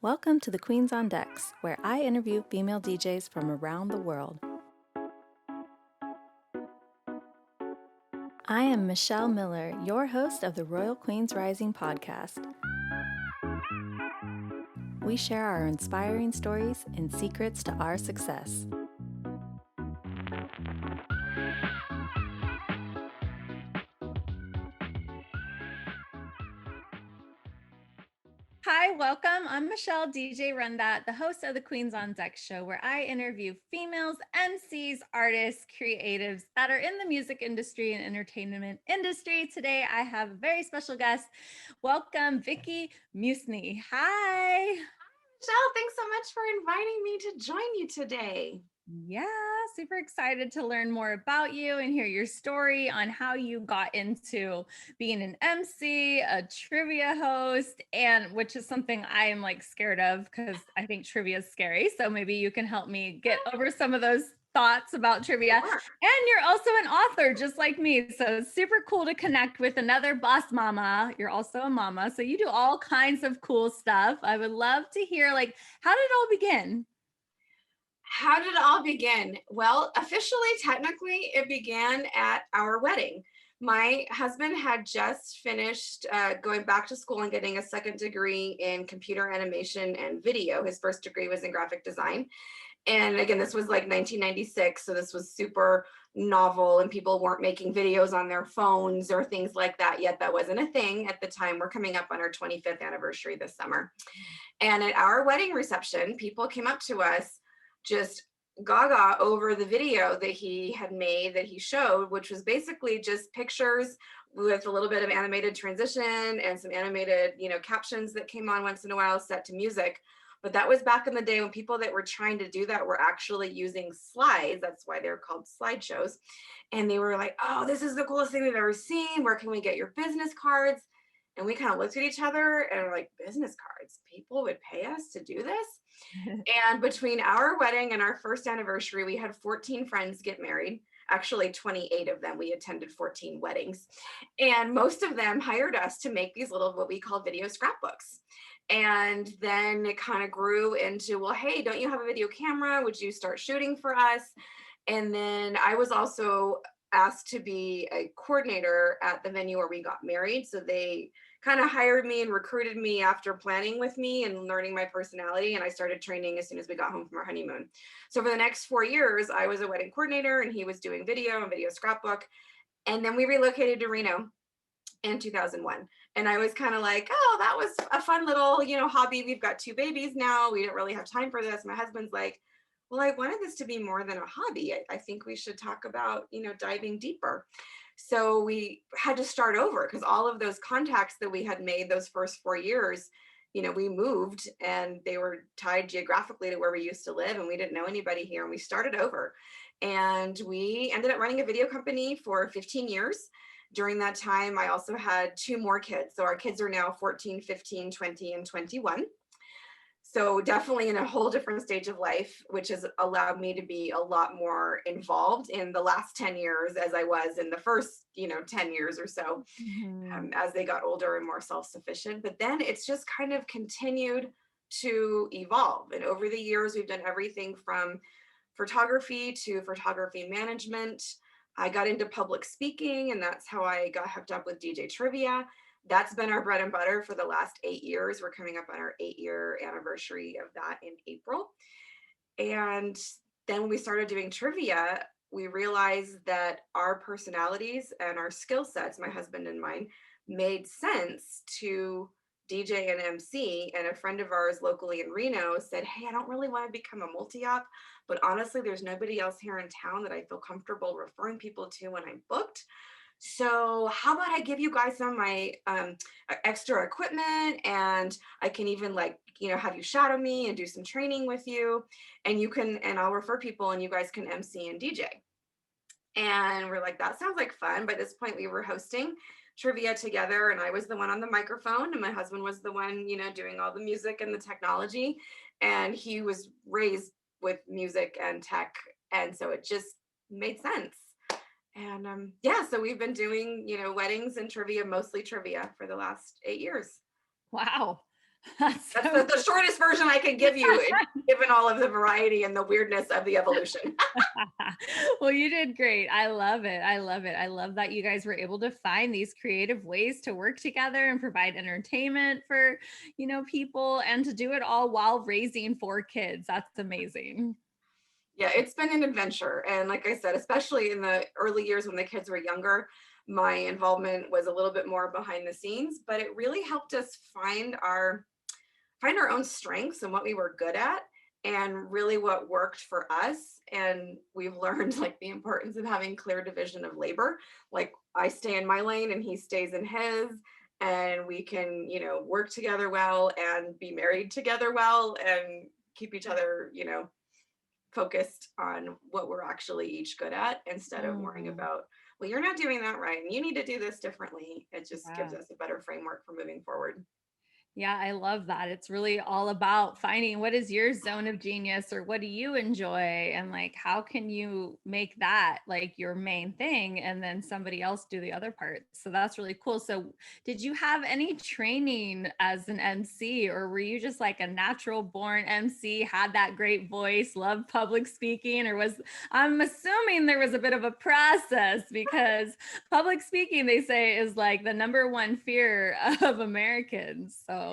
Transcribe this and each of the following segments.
Welcome to the Queens on Decks, where I interview female DJs from around the world. I am Michelle Miller, your host of the Royal Queens Rising podcast. We share our inspiring stories and secrets to our success. Hi, welcome. I'm Michelle, DJ RunDat, the host of the Queens on Deck show, where I interview females, MCs, artists, creatives that are in the music industry and entertainment industry. Today, I have a very special guest. Welcome, Vickie Musni. Hi. Michelle, thanks so much for inviting me to join you today. Yeah, super excited to learn more about you and hear your story on how you got into being an MC, a trivia host, and which is something I am like scared of because I think trivia is scary. So maybe you can help me get over some of those thoughts about trivia. Sure. And you're also an author just like me. So it's super cool to connect with another boss mama. You're also a mama. So you do all kinds of cool stuff. I would love to hear, like, how did it all begin? How did it all begin? Well, officially, technically, it began at our wedding. My husband had just finished going back to school and getting a second degree in computer animation and video. His first degree was in graphic design. And again, this was like 1996. So this was super novel and people weren't making videos on their phones or things like that yet. That wasn't a thing at the time. We're coming up on our 25th anniversary this summer. And at our wedding reception, people came up to us just gaga over the video that he had made that he showed, which was basically just pictures with a little bit of animated transition and some animated, captions that came on once in a while set to music. But that was back in the day when people that were trying to do that were actually using slides. That's why they're called slideshows. And they were like, oh, this is the coolest thing we've ever seen. Where can we get your business cards? And we kind of looked at each other and were like, business cards? People would pay us to do this? And between our wedding and our first anniversary, we had 14 friends get married. Actually, 28 of them. We attended 14 weddings. And most of them hired us to make these little, what we call video scrapbooks. And then it kind of grew into, well, hey, don't you have a video camera? Would you start shooting for us? And then I was also asked to be a coordinator at the venue where we got married. So they kind of hired me and recruited me after planning with me and learning my personality. And I started training as soon as we got home from our honeymoon. So for the next 4 years, I was a wedding coordinator and he was doing video and video scrapbook. And then we relocated to Reno in 2001. And I was kind of like, oh, that was a fun little, hobby. We've got 2 babies now. We didn't really have time for this. My husband's like, well, I wanted this to be more than a hobby. I think we should talk about, diving deeper. So we had to start over because all of those contacts that we had made those first 4 years, we moved and they were tied geographically to where we used to live and we didn't know anybody here and we started over. And we ended up running a video company for 15 years. During that time, I also had 2 more kids. So our kids are now 14, 15, 20, and 21. So definitely in a whole different stage of life, which has allowed me to be a lot more involved in the last 10 years as I was in the first, 10 years or so, as they got older and more self-sufficient. But then it's just kind of continued to evolve. And over the years, we've done everything from photography to photography management. I got into public speaking, and that's how I got hooked up with DJ Trivia. That's been our bread and butter for the last 8 years. We're coming up on our 8-year anniversary of that in April. And then when we started doing trivia, we realized that our personalities and our skill sets, my husband and mine, made sense to DJ and MC. And a friend of ours locally in Reno said, hey, I don't really want to become a multi-op, but honestly, there's nobody else here in town that I feel comfortable referring people to when I'm booked. So how about I give you guys some of my extra equipment and I can even have you shadow me and do some training with you and I'll refer people and you guys can MC and DJ. And we're like, that sounds like fun. By this point we were hosting trivia together and I was the one on the microphone and my husband was the one, doing all the music and the technology. And he was raised with music and tech. And so it just made sense. And so we've been doing, weddings and trivia, mostly trivia for the last 8 years. Wow. That's That's so the shortest version I can give you, given all of the variety and the weirdness of the evolution. well, you did great. I love it. I love it. I love that you guys were able to find these creative ways to work together and provide entertainment for, people and to do it all while raising 4 kids. That's amazing. Yeah, it's been an adventure. And like I said, especially in the early years when the kids were younger, my involvement was a little bit more behind the scenes, but it really helped us find our own strengths and what we were good at and really what worked for us. And we've learned like the importance of having clear division of labor. Like I stay in my lane and he stays in his, and we can, work together well and be married together well and keep each other, focused on what we're actually each good at instead of worrying Mm, about, well, you're not doing that right and you need to do this differently. It just gives yeah. us a better framework for moving forward. Yeah, I love that. It's really all about finding what is your zone of genius or what do you enjoy and like how can you make that like your main thing and then somebody else do the other parts. So that's really cool. So did you have any training as an MC or were you just like a natural born MC, had that great voice, loved public speaking or I'm assuming there was a bit of a process because public speaking, they say, is like the number one fear of Americans. So,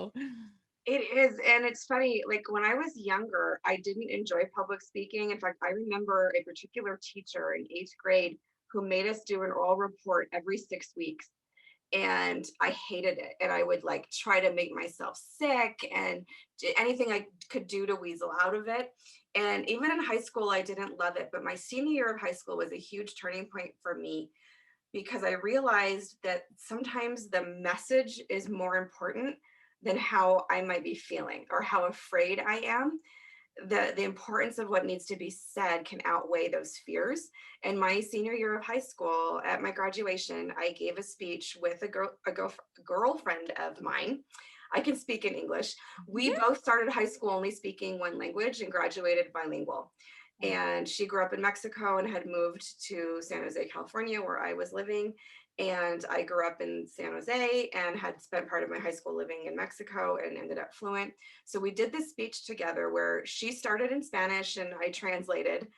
It is. And it's funny, like when I was younger, I didn't enjoy public speaking. In fact, I remember a particular teacher in 8th grade who made us do an oral report every 6 weeks. And I hated it. And I would like try to make myself sick and anything I could do to weasel out of it. And even in high school, I didn't love it. But my senior year of high school was a huge turning point for me because I realized that sometimes the message is more important than how I might be feeling or how afraid I am. The importance of what needs to be said can outweigh those fears. And my senior year of high school, at my graduation, I gave a speech with a girlfriend of mine. I can speak in English. We both started high school only speaking one language and graduated bilingual. And she grew up in Mexico and had moved to San Jose, California, where I was living. And I grew up in San Jose and had spent part of my high school living in Mexico and ended up fluent. So we did this speech together where she started in Spanish and I translated,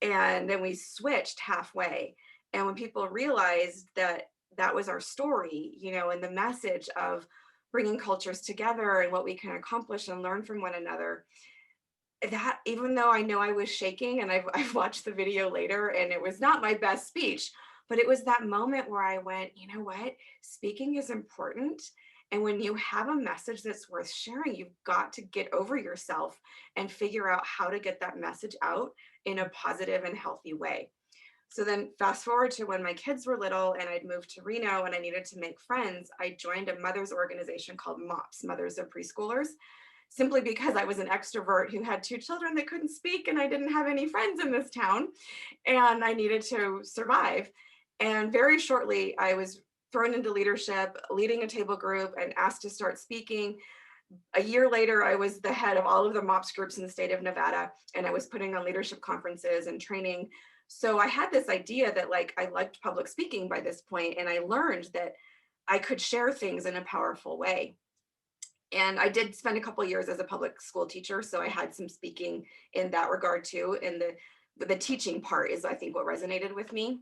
and then we switched halfway. And when people realized that that was our story, and the message of bringing cultures together and what we can accomplish and learn from one another, that even though I know I was shaking and I've watched the video later and it was not my best speech, but it was that moment where I went, you know what? Speaking is important. And when you have a message that's worth sharing, you've got to get over yourself and figure out how to get that message out in a positive and healthy way. So then fast forward to when my kids were little and I'd moved to Reno and I needed to make friends, I joined a mother's organization called MOPS, Mothers of Preschoolers, simply because I was an extrovert who had 2 children that couldn't speak and I didn't have any friends in this town and I needed to survive. And very shortly, I was thrown into leadership, leading a table group and asked to start speaking. A year later, I was the head of all of the MOPS groups in the state of Nevada, and I was putting on leadership conferences and training. So I had this idea that like I liked public speaking by this point, and I learned that I could share things in a powerful way. And I did spend a couple of years as a public school teacher, so I had some speaking in that regard too. And the teaching part is, I think, what resonated with me.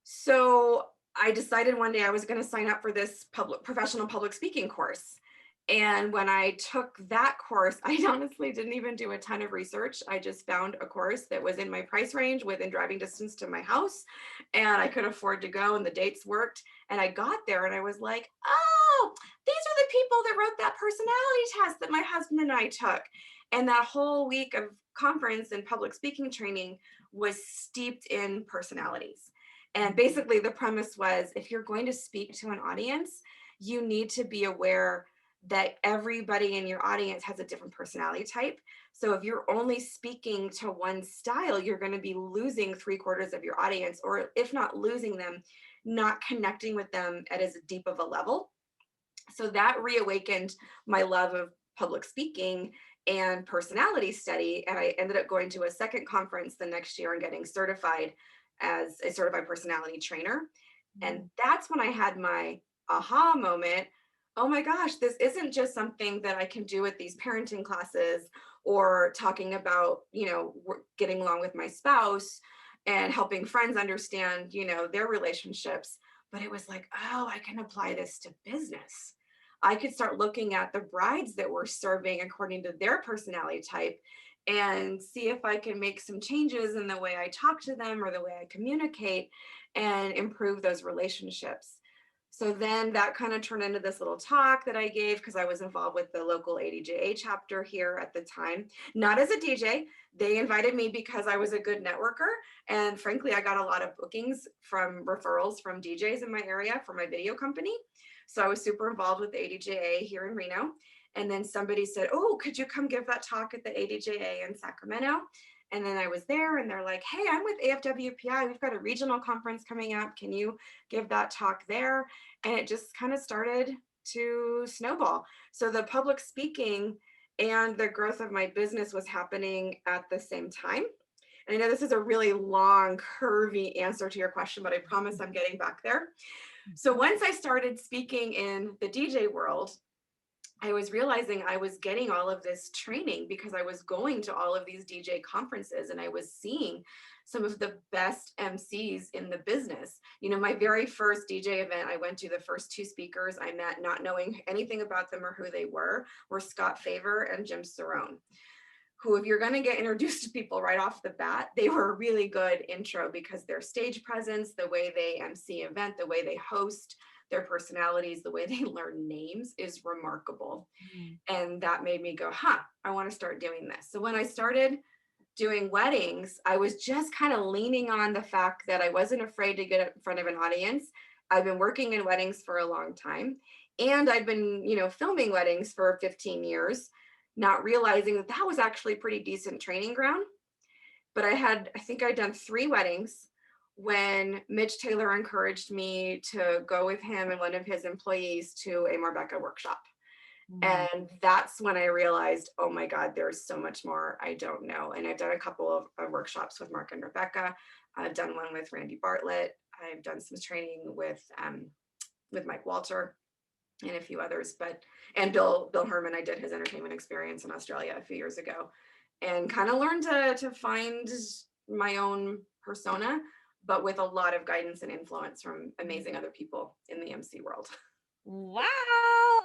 So I decided one day I was going to sign up for this professional public speaking course. And when I took that course, I honestly didn't even do a ton of research. I just found a course that was in my price range within driving distance to my house, and I could afford to go, and the dates worked. And I got there and I was like, oh, these are the people that wrote that personality test that my husband and I took. And that whole week of conference and public speaking training was steeped in personalities. And basically, the premise was if you're going to speak to an audience, you need to be aware that everybody in your audience has a different personality type. So if you're only speaking to one style, you're going to be losing 3/4 of your audience, or if not losing them, not connecting with them at as deep of a level. So that reawakened my love of public speaking and personality study. And I ended up going to a second conference the next year and getting certified as a certified personality trainer. And that's when I had my aha moment oh my gosh, this isn't just something that I can do with these parenting classes or talking about, getting along with my spouse and helping friends understand, their relationships. But it was like, oh, I can apply this to business. I could start looking at the brides that we're serving according to their personality type and see if I can make some changes in the way I talk to them or the way I communicate and improve those relationships. So then that kind of turned into this little talk that I gave because I was involved with the local ADJA chapter here at the time, not as a DJ. They invited me because I was a good networker. And frankly, I got a lot of bookings from referrals from DJs in my area for my video company. So I was super involved with the ADJA here in Reno. And then somebody said, oh, could you come give that talk at the ADJA in Sacramento? And then I was there and they're like, hey, I'm with AFWPI. We've got a regional conference coming up. Can you give that talk there? And it just kind of started to snowball. So the public speaking and the growth of my business was happening at the same time. And I know this is a really long, curvy answer to your question, but I promise I'm getting back there. So once I started speaking in the DJ world, I was realizing I was getting all of this training because I was going to all of these DJ conferences and I was seeing some of the best MCs in the business. My very first DJ event I went to, the first two speakers I met, not knowing anything about them or who they were Scott Favor and Jim Cerrone, who, if you're going to get introduced to people right off the bat, they were a really good intro because their stage presence, the way they MC event, the way they host, their personalities, the way they learn names is remarkable. And that made me go, I want to start doing this. So when I started doing weddings, I was just kind of leaning on the fact that I wasn't afraid to get in front of an audience. I've been working in weddings for a long time. And I'd been, filming weddings for 15 years, not realizing that that was actually pretty decent training ground. But I think I'd done 3 weddings when Mitch Taylor encouraged me to go with him and one of his employees to a Marbecca workshop. And that's when I realized, oh my God, there's so much more I don't know. And I've done a couple of workshops with Mark and Rebecca. I've done one with Randy Bartlett. I've done some training with Mike Walter and a few others, and Bill Herman. I did his entertainment experience in Australia a few years ago and kind of learned to find my own persona, but with a lot of guidance and influence from amazing other people in the MC world. Wow,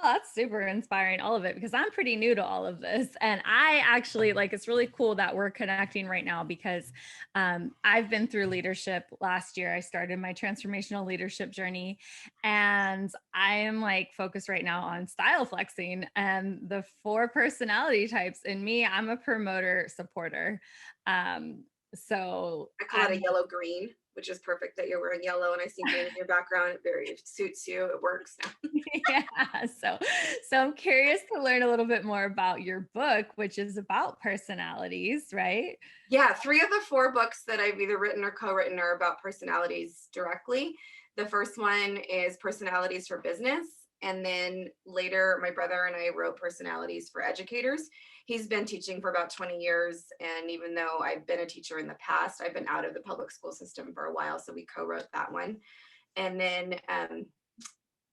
that's super inspiring, all of it, because I'm pretty new to all of this. And I actually it's really cool that we're connecting right now because I've been through leadership. Last year, I started my transformational leadership journey, and I am focused right now on style flexing and the 4 personality types. In me, I'm a promoter supporter. So I call it a yellow green, which is perfect that you're wearing yellow and I see green in your background. It suits you. It works. yeah. So I'm curious to learn a little bit more about your book, which is about personalities, right? Yeah. 3 of the 4 books that I've either written or co-written are about personalities directly. The first one is Personalities for Business. And then later, my brother and I wrote Personalities for Educators. He's been teaching for about 20 years. And even though I've been a teacher in the past, I've been out of the public school system for a while. So we co-wrote that one. And then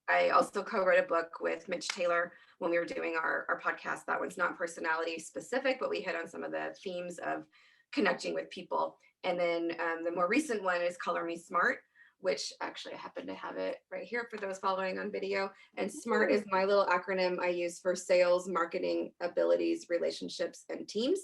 I also co-wrote a book with Mitch Taylor when we were doing our podcast. That one's not personality specific, but we hit on some of the themes of connecting with people. And then the more recent one is Color Me Smart, which actually I happen to have it right here for those following on video. And SMART is my little acronym I use for sales, marketing, abilities, relationships, and teams.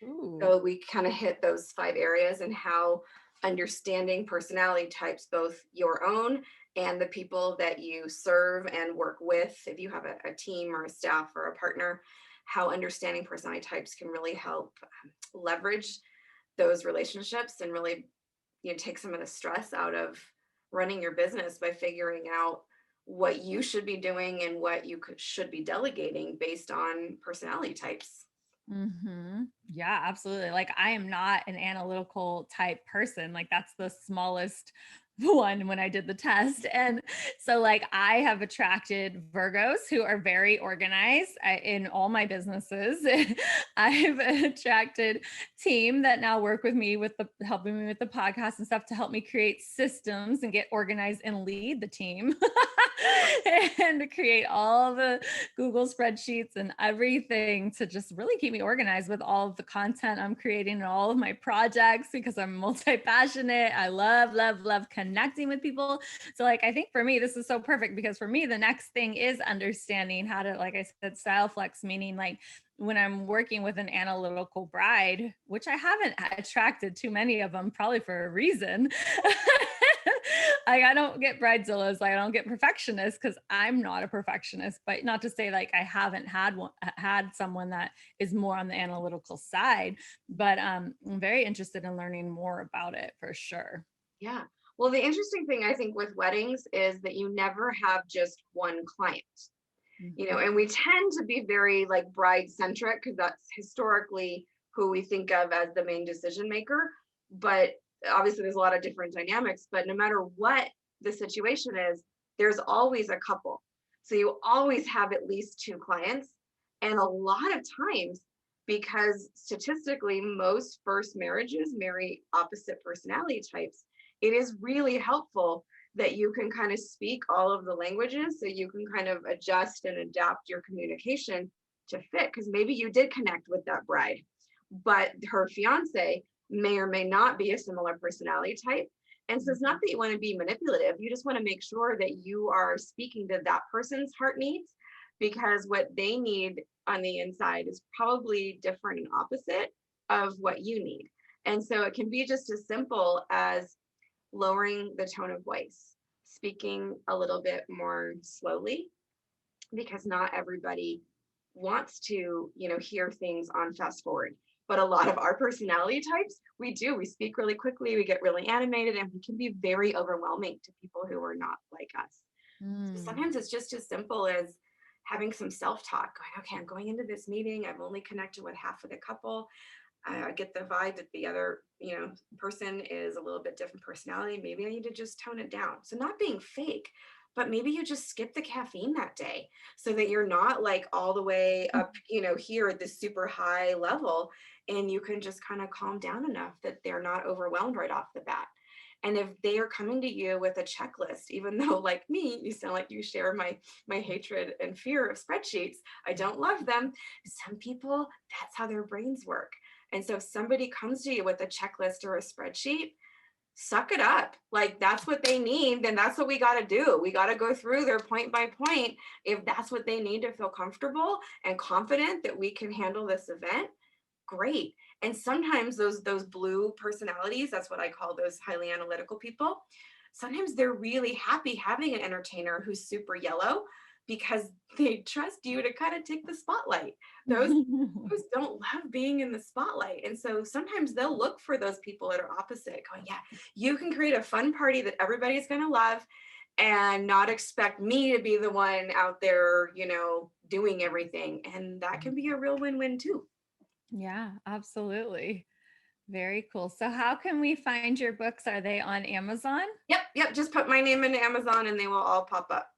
Ooh. So we kind of hit those 5 areas and how understanding personality types, both your own and the people that you serve and work with, if you have a team or a staff or a partner, how understanding personality types can really help leverage those relationships and really take some of the stress out of running your business by figuring out what you should be doing and what you should be delegating based on personality types. Yeah, absolutely. I am not an analytical type person. That's the smallest one when I did the test. And so like I have attracted Virgos who are very organized in all my businesses. I've attracted team that now work with me with the helping me with the podcast and stuff to help me create systems and get organized and lead the team. And to create all the Google spreadsheets and everything to just really keep me organized with all of the content I'm creating and all of my projects because I'm multi-passionate. I love connecting with people. So like I think for me, this is so perfect because for me, the next thing is understanding how to, like I said, style flex, meaning like when I'm working with an analytical bride, which I haven't attracted too many of them, probably for a reason. I don't get bridezillas, like I don't get perfectionists because I'm not a perfectionist. But not to say like I haven't had someone that is more on the analytical side, but I'm very interested in learning more about it for sure. Yeah. Well, the interesting thing I think with weddings is that you never have just one client, and we tend to be very like bride centric because that's historically who we think of as the main decision maker. But obviously, there's a lot of different dynamics. But no matter what the situation is, there's always a couple. So you always have at least two clients. And a lot of times, because statistically, most first marriages marry opposite personality types, it is really helpful that you can kind of speak all of the languages so you can kind of adjust and adapt your communication to fit. Because maybe you did connect with that bride, but her fiance may or may not be a similar personality type. And so it's not that you want to be manipulative, you just want to make sure that you are speaking to that person's heart needs, because what they need on the inside is probably different and opposite of what you need. And so it can be just as simple as lowering the tone of voice, speaking a little bit more slowly, because not everybody wants to, hear things on fast forward. But a lot of our personality types, we speak really quickly, we get really animated, and we can be very overwhelming to people who are not like us. So sometimes it's just as simple as having some self-talk, going, okay, I'm going into this meeting, I've only connected with half of the couple. I get the vibe that the other, person is a little bit different personality. Maybe I need to just tone it down. So not being fake, but maybe you just skip the caffeine that day so that you're not like all the way up, here at this super high level, and you can just kind of calm down enough that they're not overwhelmed right off the bat. And if they are coming to you with a checklist, even though like me, you sound like you share my hatred and fear of spreadsheets, I don't love them. Some people, that's how their brains work. And so if somebody comes to you with a checklist or a spreadsheet, suck it up. Like that's what they need, then that's what we got to do. We got to go through their point by point. If that's what they need to feel comfortable and confident that we can handle this event, great. And sometimes those blue personalities, that's what I call those highly analytical people, sometimes they're really happy having an entertainer who's super yellow because they trust you to kind of take the spotlight. Those don't love being in the spotlight. And so sometimes they'll look for those people that are opposite, going, yeah, you can create a fun party that everybody's going to love and not expect me to be the one out there, doing everything. And that can be a real win-win too. Yeah, absolutely. Very cool. So how can we find your books? Are they on Amazon? Yep. Just put my name into Amazon and they will all pop up.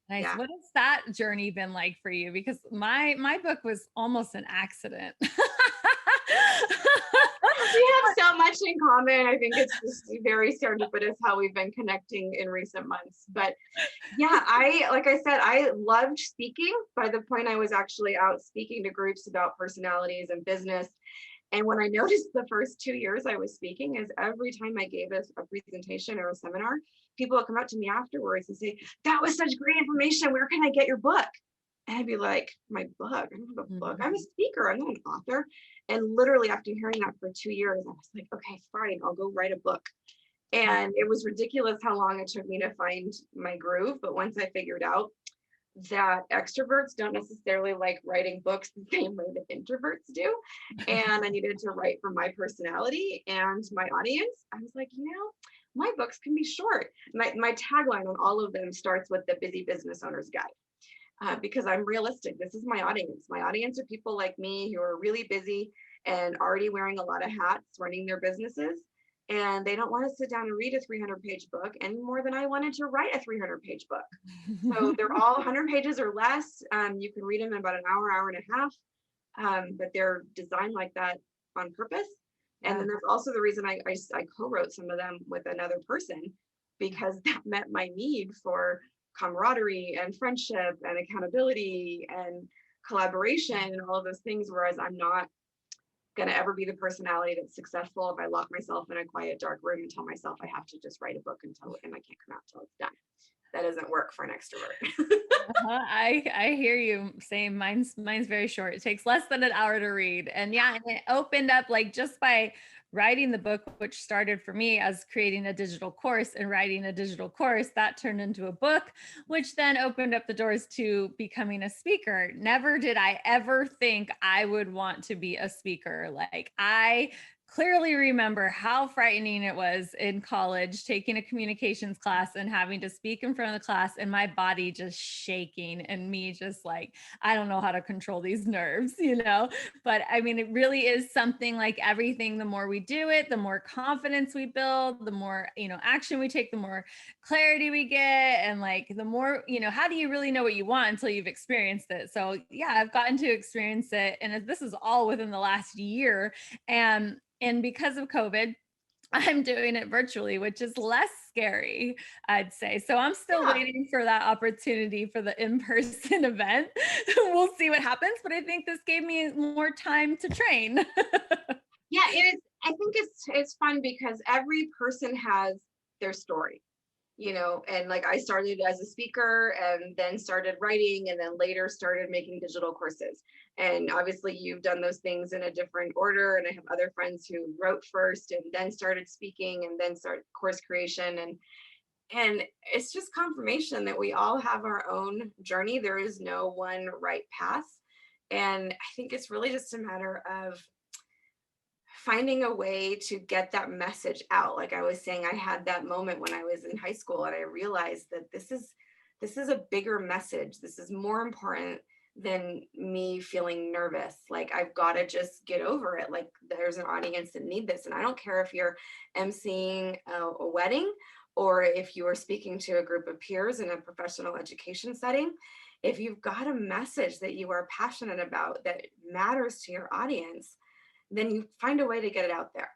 Nice. Yeah. What has that journey been like for you? Because my book was almost an accident. We have so much in common. I think it's just very serendipitous how we've been connecting in recent months. But yeah, like I said, I loved speaking by the point I was actually out speaking to groups about personalities and business. And when I noticed the first 2 years I was speaking is every time I gave a presentation or a seminar, people would come up to me afterwards and say, that was such great information. Where can I get your book? And I'd be like, my book? I don't have a book. I'm a speaker. I'm not an author. And literally after hearing that for 2 years, I was like, okay, fine, I'll go write a book. And it was ridiculous how long it took me to find my groove. But once I figured out that extroverts don't necessarily like writing books the same way that introverts do, and I needed to write for my personality and my audience, I was like, my books can be short. My tagline on all of them starts with the busy business owner's guide. Because I'm realistic. This is my audience. My audience are people like me who are really busy and already wearing a lot of hats, running their businesses. and they don't want to sit down and read a 300-page book any more than I wanted to write a 300-page book. So they're all 100 pages or less. You can read them in about an hour, hour and a half, but they're designed like that on purpose. And then that's also the reason I co-wrote some of them with another person, because that met my need for camaraderie and friendship and accountability and collaboration and all of those things. Whereas I'm not going to ever be the personality that's successful if I lock myself in a quiet, dark room and tell myself I have to just write a book and I can't come out till it's done. That doesn't work for an extrovert. I hear you saying mine's very short. It takes less than an hour to read. And yeah, and it opened up like just by writing the book, which started for me as creating a digital course and writing a digital course, that turned into a book, which then opened up the doors to becoming a speaker. Never did I ever think I would want to be a speaker. Like I clearly remember how frightening it was in college taking a communications class and having to speak in front of the class and my body just shaking and me just like, I don't know how to control these nerves, you know? But I mean, it really is something like everything, the more we do it, the more confidence we build, the more, you know, action we take, the more clarity we get. And like, the more, you know, how do you really know what you want until you've experienced it? So yeah, I've gotten to experience it. And this is all within the last year. And because of COVID, I'm doing it virtually, which is less scary, I'd say. So I'm still Yeah. waiting for that opportunity for the in-person event. We'll see what happens, but I think this gave me more time to train. Yeah, it is. I think it's fun because every person has their story, you know, and like I started as a speaker and then started writing and then later started making digital courses. And obviously you've done those things in a different order. And I have other friends who wrote first and then started speaking and then started course creation. And it's just confirmation that we all have our own journey. There is no one right path. And I think it's really just a matter of finding a way to get that message out. Like I was saying, I had that moment when I was in high school and I realized that this is a bigger message. This is more important than me feeling nervous. Like I've got to just get over it. Like there's an audience that need this. And I don't care if you're emceeing a wedding or if you are speaking to a group of peers in a professional education setting. If you've got a message that you are passionate about that matters to your audience, then you find a way to get it out there.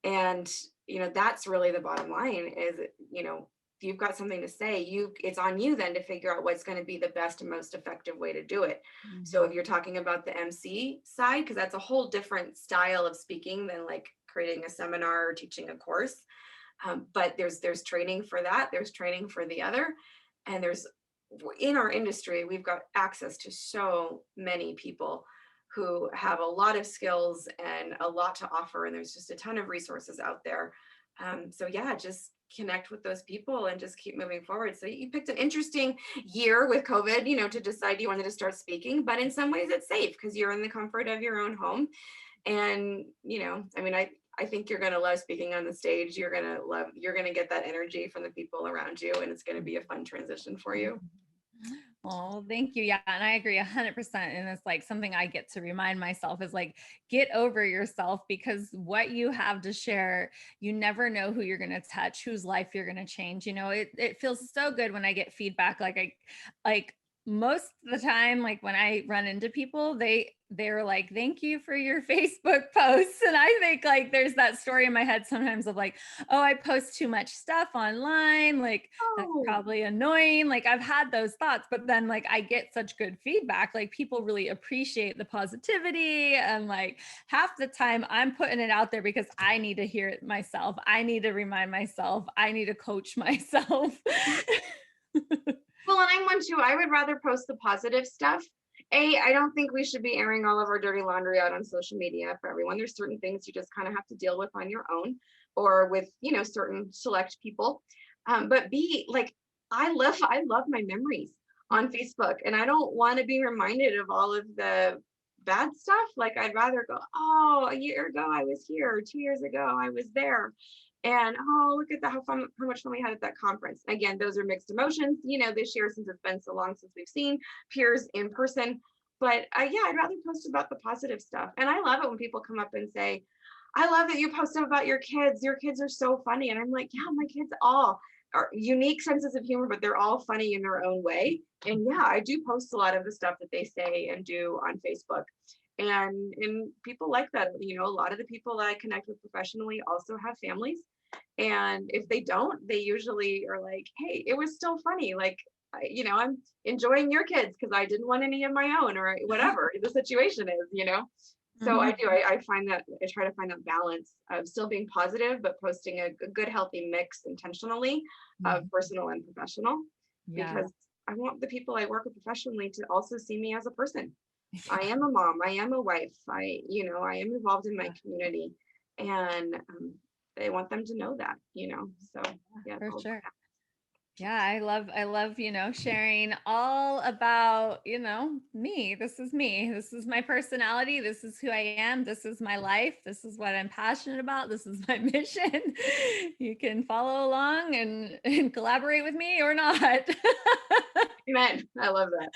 And, you know, that's really the bottom line is, you know, if you've got something to say, it's on you then to figure out what's going to be the best and most effective way to do it. Mm-hmm. So if you're talking about the MC side, because that's a whole different style of speaking than like creating a seminar or teaching a course. But there's training for that. There's training for the other. And in our industry, we've got access to so many people who have a lot of skills and a lot to offer. And there's just a ton of resources out there. So yeah, just connect with those people and just keep moving forward. So you picked an interesting year with COVID, you know, to decide you wanted to start speaking, but in some ways it's safe because you're in the comfort of your own home. And, you know, I mean, I think you're going to love speaking on the stage. You're going to get that energy from the people around you, and it's going to be a fun transition for you. Oh, thank you. Yeah. And I agree 100%. And it's like something I get to remind myself is like, get over yourself, because what you have to share, you never know who you're going to touch, whose life you're going to change. You know, it feels so good when I get feedback. Like most of the time, like when I run into people, they're like, thank you for your Facebook posts. And I think like there's that story in my head sometimes of like, oh, I post too much stuff online. Like that's probably annoying. Like I've had those thoughts, but then like I get such good feedback. Like people really appreciate the positivity. And like half the time I'm putting it out there because I need to hear it myself. I need to remind myself. I need to coach myself. Well, and I'm one too. I would rather post the positive stuff. I don't think we should be airing all of our dirty laundry out on social media for everyone. There's certain things you just kind of have to deal with on your own or with, you know, certain select people. But B, like, I love my memories on Facebook, and I don't want to be reminded of all of the bad stuff. Like, I'd rather go, oh, a year ago I was here, or 2 years ago I was there. And oh, look at that, how much fun we had at that conference. Again, those are mixed emotions, you know, this year since it's been so long since we've seen peers in person. But yeah, I'd rather post about the positive stuff. And I love it when people come up and say, I love that you post about your kids. Your kids are so funny. And I'm like, yeah, my kids all are unique senses of humor, but they're all funny in their own way. And yeah, I do post a lot of the stuff that they say and do on Facebook. And people like that. You know, a lot of the people that I connect with professionally also have families. And if they don't, they usually are like, hey, it was still funny. Like, you know, I'm enjoying your kids because I didn't want any of my own or whatever the situation is, you know. So I do. I find that I try to find that balance of still being positive, but posting a good, healthy mix intentionally of personal and professional, Yeah. because I want the people I work with professionally to also see me as a person. I am a mom. I am a wife. You know, I am involved in my community, and I want them to know that, you know. So yeah, For sure. Yeah, I love, you know, sharing all about, you know, me. This is me. This is my personality. This is who I am. This is my life. This is what I'm passionate about. This is my mission. You can follow along and collaborate with me or not. Amen. I love that.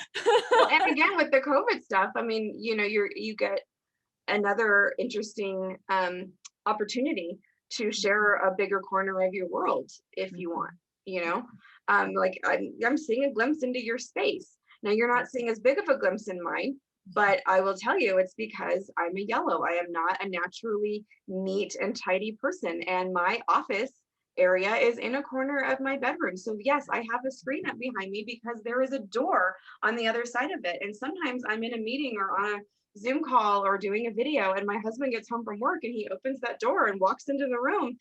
Well, and again with the COVID stuff, I mean, you know, you get another interesting opportunity to share a bigger corner of your world if you want, you know. Like I'm seeing a glimpse into your space. Now you're not seeing as big of a glimpse in mine, but I will tell you it's because I'm a yellow. I am not a naturally neat and tidy person, and my office area is in a corner of my bedroom. So yes, I have a screen up behind me because there is a door on the other side of it. And sometimes I'm in a meeting or on a Zoom call or doing a video, and my husband gets home from work and he opens that door and walks into the room.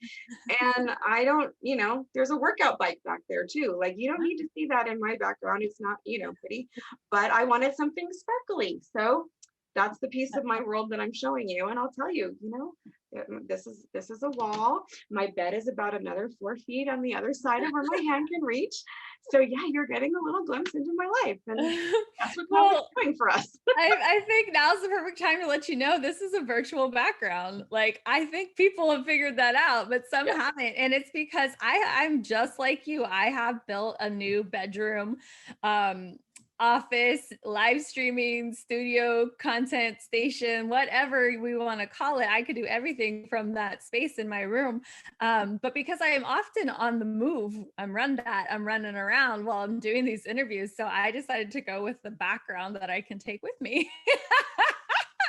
And I don't, you know, there's a workout bike back there too. Like, you don't need to see that in my background. It's not, you know, pretty, but I wanted something sparkly. So that's the piece of my world that I'm showing you. And I'll tell you, you know, this is a wall. My bed is about another 4 feet on the other side of where my hand can reach. So yeah, you're getting a little glimpse into my life, and that's what COVID's doing for us. I think now's the perfect time to let you know this is a virtual background. Like, I think people have figured that out, but some haven't. And it's because I'm just like you. I have built a new bedroom, office, live streaming, studio, content station, whatever we want to call it. I could do everything from that space in my room. But because I am often on the move, I'm running around while I'm doing these interviews. So I decided to go with the background that I can take with me.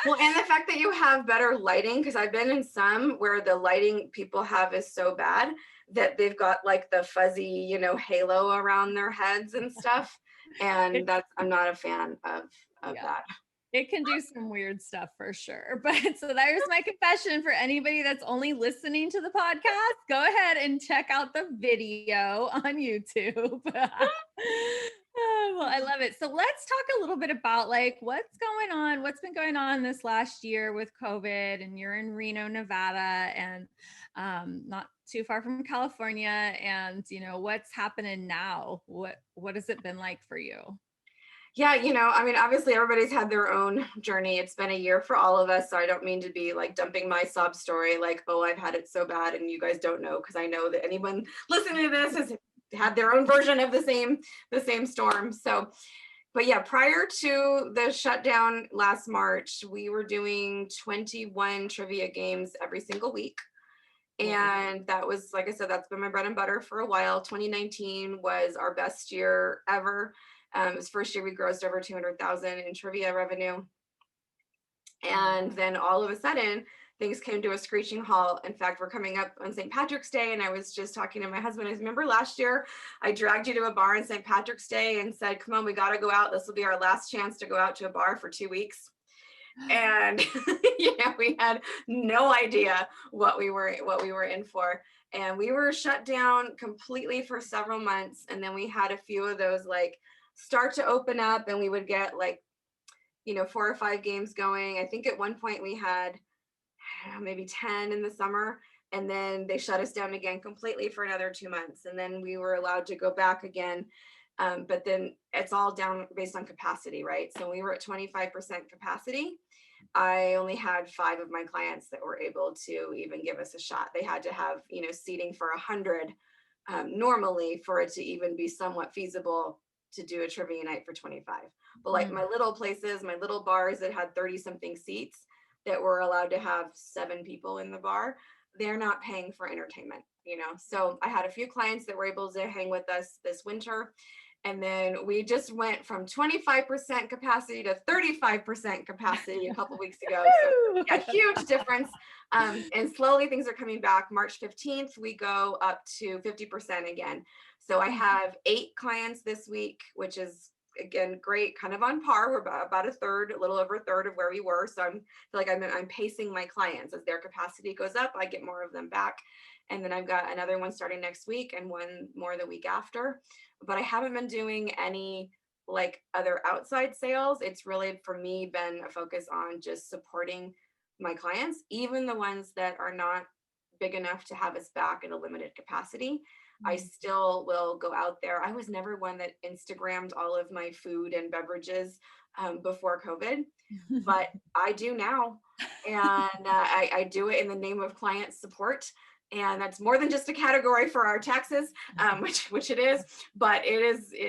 Well, and the fact that you have better lighting, because I've been in some where the lighting people have is so bad that they've got like the fuzzy, you know, halo around their heads and stuff. And that's, I'm not a fan of that. It can do some weird stuff for sure. But so there's my confession for anybody that's only listening to the podcast. Go ahead and check out the video on YouTube. Oh, well, I love it. So let's talk a little bit about like what's going on, what's been going on this last year with COVID, and you're in Reno, Nevada, and not too far from California. And you know, what's happening now? What has it been like for you? Yeah, you know, I mean, obviously everybody's had their own journey. It's been a year for all of us. So I don't mean to be like dumping my sob story, like, oh, I've had it so bad and you guys don't know, because I know that anyone listening to this has had their own version of the same storm. So, but yeah, prior to the shutdown last March, we were doing 21 trivia games every single week. And that was, like I said, that's been my bread and butter for a while. 2019 was our best year ever. It was first year we grossed over 200,000 in trivia revenue. And then all of a sudden, things came to a screeching halt. In fact, we're coming up on St. Patrick's Day, and I was just talking to my husband. I remember last year, I dragged you to a bar on St. Patrick's Day and said, come on, we got to go out. This will be our last chance to go out to a bar for 2 weeks. And yeah, we had no idea what we were in for. And we were shut down completely for several months. And then we had a few of those like start to open up, and we would get like, you know, 4 or 5 games going. I think at one point we had, I don't know, maybe 10 in the summer, and then they shut us down again completely for another 2 months. And then we were allowed to go back again. But then it's all down based on capacity, right? So we were at 25% capacity. I only had 5 of my clients that were able to even give us a shot. They had to have, you know, seating for 100 normally for it to even be somewhat feasible to do a trivia night for 25. But like my little places, my little bars that had 30 something seats, that we're allowed to have 7 people in the bar, they're not paying for entertainment, you know? So I had a few clients that were able to hang with us this winter. And then we just went from 25% capacity to 35% capacity a couple weeks ago. So yeah, huge difference. And slowly things are coming back. March 15th, we go up to 50% again. So I have 8 clients this week, which is again great, kind of on par. We're about a third, a little over a third of where we were. So I feel like I'm pacing my clients. As their capacity goes up, I get more of them back. And then I've got another one starting next week and one more the week after. But I haven't been doing any like other outside sales. It's really for me been a focus on just supporting my clients, even the ones that are not big enough to have us back at a limited capacity. I still will go out there. I was never one that Instagrammed all of my food and beverages before COVID, but I do now. And I do it in the name of client support. And that's more than just a category for our taxes, which it is, but it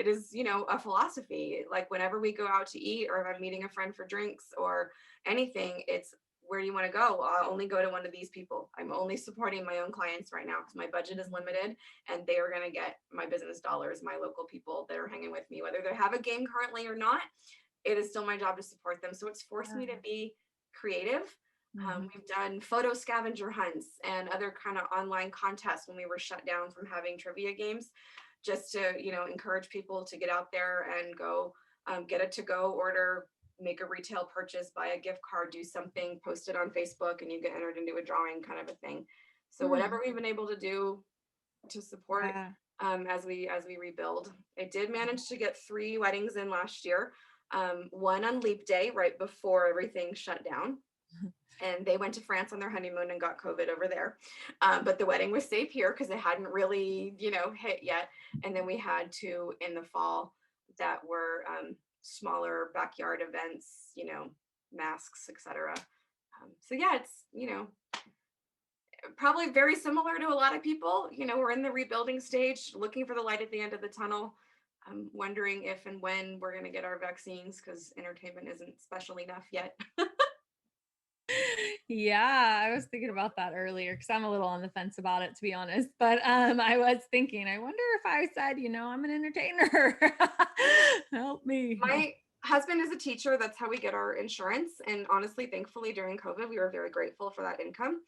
is, you know, a philosophy. Like whenever we go out to eat, or if I'm meeting a friend for drinks or anything, it's, where do you want to go? I'll only go to one of these people. I'm only supporting my own clients right now because my budget is limited, and they are going to get my business dollars, my local people that are hanging with me, whether they have a game currently or not. It is still my job to support them. So it's forced me to be creative. We've done photo scavenger hunts and other kind of online contests when we were shut down from having trivia games, just to, you know, encourage people to get out there and go get a to-go order, make a retail purchase, buy a gift card, do something, post it on Facebook, and you get entered into a drawing, kind of a thing. So whatever we've been able to do to support as we rebuild. I did manage to get 3 weddings in last year. One on Leap Day, right before everything shut down. And they went to France on their honeymoon and got COVID over there. But the wedding was safe here because it hadn't really, you know, hit yet. And then we had 2 in the fall that were smaller backyard events, you know, masks, etc. So yeah, it's, you know, probably very similar to a lot of people. You know, we're in the rebuilding stage, looking for the light at the end of the tunnel. I'm wondering if and when we're going to get our vaccines, because entertainment isn't special enough yet. Yeah, I was thinking about that earlier because I'm a little on the fence about it, to be honest. But I was thinking, I wonder if I said, you know, I'm an entertainer. Help me. My husband is a teacher. That's how we get our insurance. And honestly, thankfully, during COVID, we were very grateful for that income.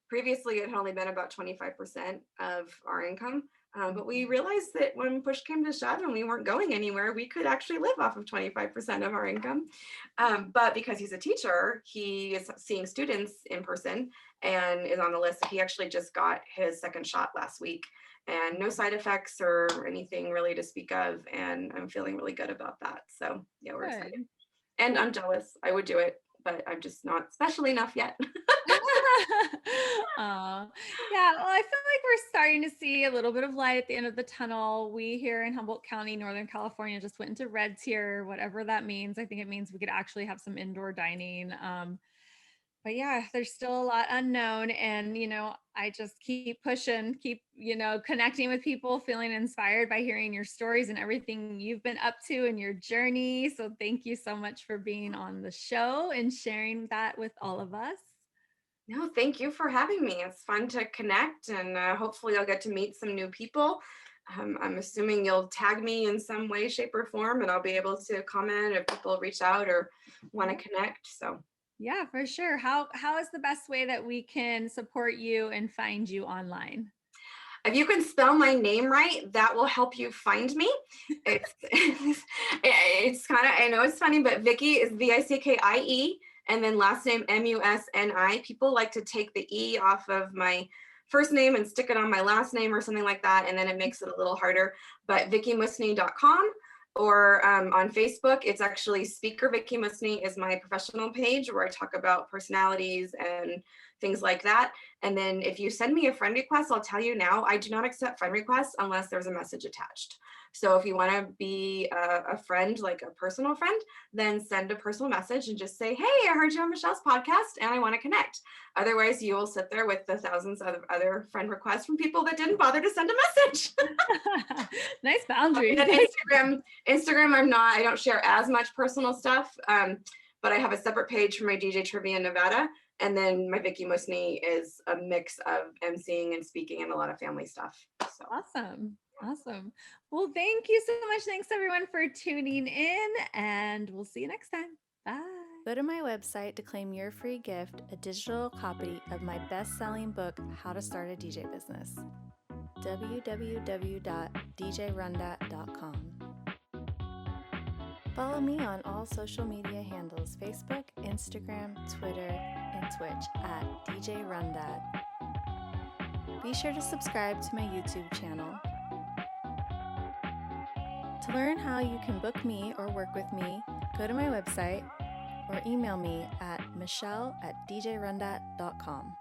Previously, it had only been about 25% of our income. But we realized that when push came to shove and we weren't going anywhere, we could actually live off of 25% of our income. But because he's a teacher, he is seeing students in person and is on the list. He actually just got his 2nd shot last week, and no side effects or anything really to speak of. And I'm feeling really good about that. So yeah, we're excited. And I'm jealous. I would do it, but I'm just not special enough yet. Yeah, well, I feel like we're starting to see a little bit of light at the end of the tunnel. We here in Humboldt County, Northern California, just went into red tier, whatever that means. I think it means we could actually have some indoor dining. But yeah, there's still a lot unknown. And, you know, I just keep pushing, keep, you know, connecting with people, feeling inspired by hearing your stories and everything you've been up to in your journey. So thank you so much for being on the show and sharing that with all of us. No, thank you for having me. It's fun to connect, and hopefully I'll get to meet some new people. I'm assuming you'll tag me in some way, shape, or form, and I'll be able to comment if people reach out or want to connect. So yeah, for sure. How is the best way that we can support you and find you online? if you can spell my name right, that will help you find me. It's it's kind of, I know it's funny, but Vickie is Vickie, and then last name Musni. People like to take the E off of my first name and stick it on my last name or something like that, and then it makes it a little harder. But VickieMusni.com, or on Facebook, it's actually Speaker Vickie Musni is my professional page where I talk about personalities and things like that. And then if you send me a friend request, I'll tell you now, I do not accept friend requests unless there's a message attached. So if you want to be a friend, like a personal friend, then send a personal message and just say, hey, I heard you on Michelle's podcast and I want to connect. Otherwise, you will sit there with the thousands of other friend requests from people that didn't bother to send a message. Nice boundary. Instagram, I don't share as much personal stuff, but I have a separate page for my DJ Trivia in Nevada. And then my Vickie Musni is a mix of emceeing and speaking and a lot of family stuff. So Awesome. Awesome. Well, thank you so much. Thanks everyone for tuning in, and we'll see you next time. Bye. Go to my website to claim your free gift, a digital copy of my best-selling book, How to Start a DJ Business. www.djrundat.com. Follow me on all social media handles: Facebook, Instagram, Twitter, and Twitch at DJ RunDat. Be sure to subscribe to my YouTube channel. To learn how you can book me or work with me, go to my website or email me at michelle@djrundat.com.